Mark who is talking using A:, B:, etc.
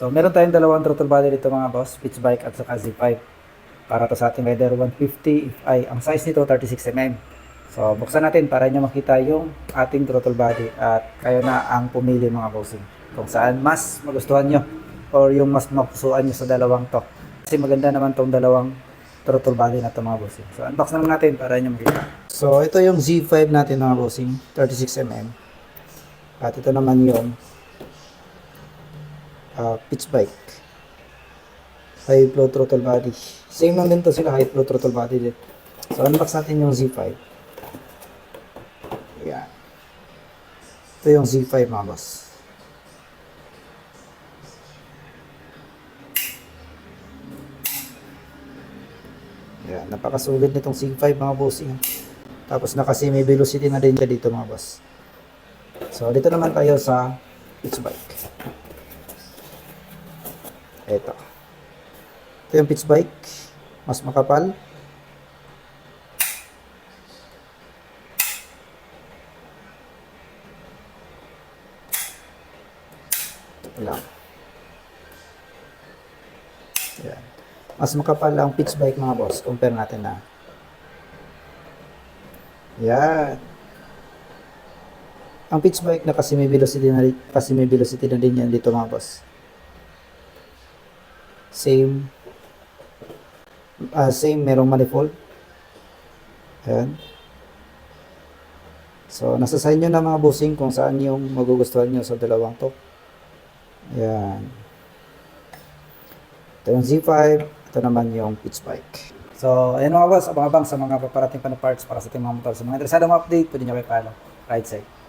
A: So, meron tayong dalawang throttle body dito mga boss, pitch bike at saka Z5. Para to sa ating Rider 150 ay ang size nito 36mm. So, buksan natin para nyo makita yung ating throttle body at kayo na ang pumili mga bossing. Kung saan mas magustuhan nyo or yung mas mapusuan nyo sa dalawang to. Kasi maganda naman tong dalawang throttle body na to mga bossing. So, unbox na natin para nyo makita. So, ito yung Z5 natin mga bossing, 36mm. At ito naman yung pitch bike. High flow throttle body. Same lang din to sila, high flow throttle body din. So, unbox natin yung Z5. Ayan. Ito yung Z5 mga boss. Ayan, napakasulit nitong Z5 mga boss. Yan. Tapos naka-semi velocity na din siya dito mga boss. So, dito naman tayo sa pitch bike. Ito. Ito yung pitch bike. Mas makapal. Ito lang. Ayan. Mas makapal ang pitch bike mga boss. Compare natin na. Ayan. Ang pitch bike na kasi may velocity na din yan dito mga boss. Same merong manifold. Ayan. So nasa sa inyo na mga bossing kung saan yung magugustuhan nyo sa dalawang to. Ayan. Ito yung Z5, ito naman yung pitch bike. So ayan mga boss, abang-abang sa mga paparating pa na parts para sa ating mga motor. Sa mga interesado mga update, pwede nyo kayo follow. Right side.